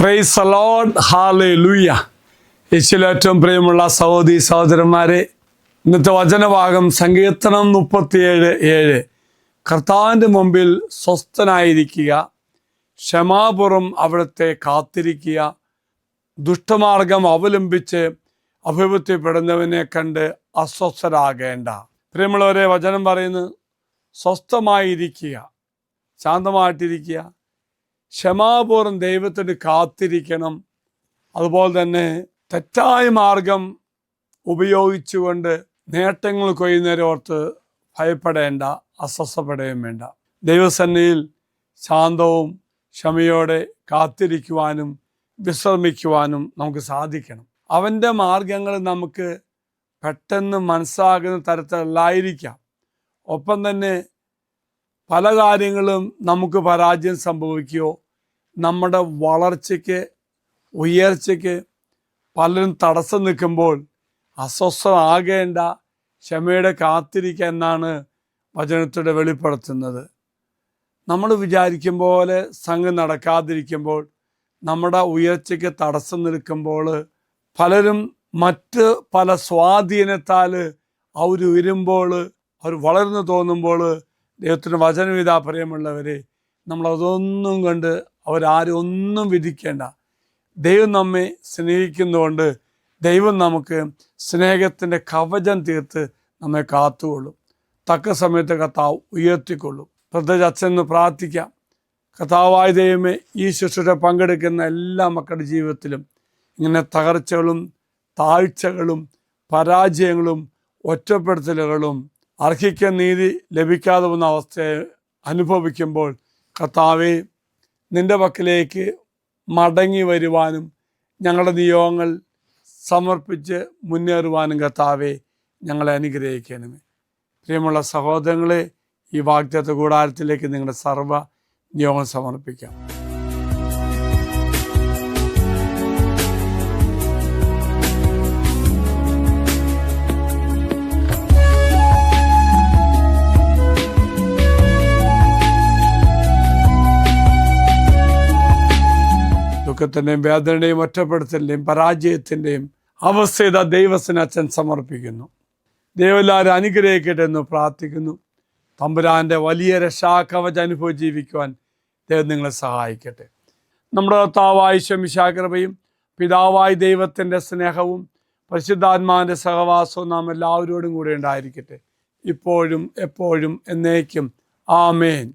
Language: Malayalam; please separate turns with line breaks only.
Praise the Lord, hallelujah. യേശുവിൽ ഏറ്റവും പ്രിയമുള്ള സഹോദരി സഹോദരന്മാരെ, ഇന്നത്തെ വചനഭാഗം സങ്കീർത്തനം 37:7. കർത്താവിൻ്റെ മുമ്പിൽ സ്വസ്ഥനായിരിക്കുക, ക്ഷമാപൂർവം അവിടുത്തെ കാത്തിരിക്കുക, ദുഷ്ടമാർഗം അവലംബിച്ച് അഭിവൃദ്ധിപ്പെടുന്നവനെ കണ്ട് അസ്വസ്ഥരാകേണ്ട. പ്രിയമുള്ളവരെ, വചനം പറയുന്നു സ്വസ്ഥമായിരിക്കുക, ശാന്തമായിട്ടിരിക്കുക, ക്ഷമാപൂർവം ദൈവത്തിന് കാത്തിരിക്കണം. അതുപോലെ തന്നെ തെറ്റായ മാർഗം ഉപയോഗിച്ചുകൊണ്ട് നേട്ടങ്ങൾ കൊയ്യുന്നവരെ ഓർത്ത് ഭയപ്പെടേണ്ട, അസ്വസ്ഥപ്പെടുകയും വേണ്ട. ദൈവസന്നിധിയിൽ ശാന്തവും ക്ഷമയോടെ കാത്തിരിക്കുവാനും വിശ്രമിക്കുവാനും നമുക്ക് സാധിക്കണം. അവൻ്റെ മാർഗങ്ങൾ നമുക്ക് പെട്ടെന്ന് മനസ്സാകുന്ന തരത്തിലല്ലായിരിക്കാം. ഒപ്പം തന്നെ പല കാര്യങ്ങളും നമുക്ക് പരാജയം സംഭവിക്കുകയോ നമ്മുടെ വളർച്ചയ്ക്ക് ഉയർച്ചയ്ക്ക് പലരും തടസ്സം നിൽക്കുമ്പോൾ അസ്വസ്ഥമാകേണ്ട, ക്ഷമയുടെ കാത്തിരിക്കുക എന്നാണ് വചനത്തോടെ വെളിപ്പെടുത്തുന്നത്. നമ്മൾ വിചാരിക്കും പോലെ സംഗതി നടക്കാതിരിക്കുമ്പോൾ, നമ്മുടെ ഉയർച്ചയ്ക്ക് തടസ്സം നിൽക്കുമ്പോൾ, പലരും മറ്റ് പല സ്വാധീനത്താൽ അവരുയരുമ്പോൾ, അവർ വളർന്നു തോന്നുമ്പോൾ, ദൈവത്തിൻ്റെ വചനവിധാ പ്രിയമുള്ളവരെ, നമ്മളതൊന്നും കണ്ട് അവരാരും ഒന്നും വിധിക്കേണ്ട. ദൈവം നമ്മെ സ്നേഹിക്കുന്നതുകൊണ്ട് ദൈവം നമുക്ക് സ്നേഹത്തിൻ്റെ കവചം തീർത്ത് നമ്മെ കാത്തുകൊള്ളും. തക്ക സമയത്ത് കർത്താവ് ഉയർത്തിക്കൊള്ളും. പ്രത്യേകിച്ച് അച്ഛന് പ്രാർത്ഥിക്കാം. കർത്താവായ ദൈവമേ, ഈ ശുശ്രൂഷ പങ്കെടുക്കുന്ന എല്ലാ മക്കളുടെ ജീവിതത്തിലും ഇങ്ങനെ തകർച്ചകളും താഴ്ചകളും പരാജയങ്ങളും ഒറ്റപ്പെടുത്തലുകളും അർഹിക്കുന്ന നീതി ലഭിക്കാതെ വന്ന അവസ്ഥയെ അനുഭവിക്കുമ്പോൾ, കർത്താവേ, നിൻ്റെ പക്കലേക്ക് മടങ്ങി വരുവാനും ഞങ്ങളുടെ നിയോഗങ്ങൾ സമർപ്പിച്ച് മുന്നേറുവാനും കർത്താവേ ഞങ്ങളെ അനുഗ്രഹിക്കണമേ. പ്രിയമുള്ള സഹോദരങ്ങളെ, ഈ വാഗ്ദത്ത കൂടാരത്തിലേക്ക് നിങ്ങളുടെ സർവ്വ നിയോഗം സമർപ്പിക്കാം. ദുഃഖത്തിൻ്റെയും വേദനയുടെയും ഒറ്റപ്പെടുത്തലിൻ്റെയും പരാജയത്തിൻ്റെയും അവസ്ഥ ദൈവത്തിന് അച്ഛൻ സമർപ്പിക്കുന്നു. ദൈവം എല്ലാവരും അനുഗ്രഹിക്കട്ടെ എന്ന് പ്രാർത്ഥിക്കുന്നു. തമ്പുരാൻ്റെ വലിയ രക്ഷാകവചം അനുഭവിച്ച് ജീവിക്കുവാൻ ദൈവം നിങ്ങളെ സഹായിക്കട്ടെ. നമ്മുടെ കർത്താവായ മിശിഹാ കൃപയും പിതാവായ ദൈവത്തിൻ്റെ സ്നേഹവും പരിശുദ്ധാത്മാവിൻ്റെ സഹവാസവും നാം എല്ലാവരോടും കൂടെ ഉണ്ടായിരിക്കട്ടെ, ഇപ്പോഴും എപ്പോഴും എന്നേക്കും. ആമേൻ.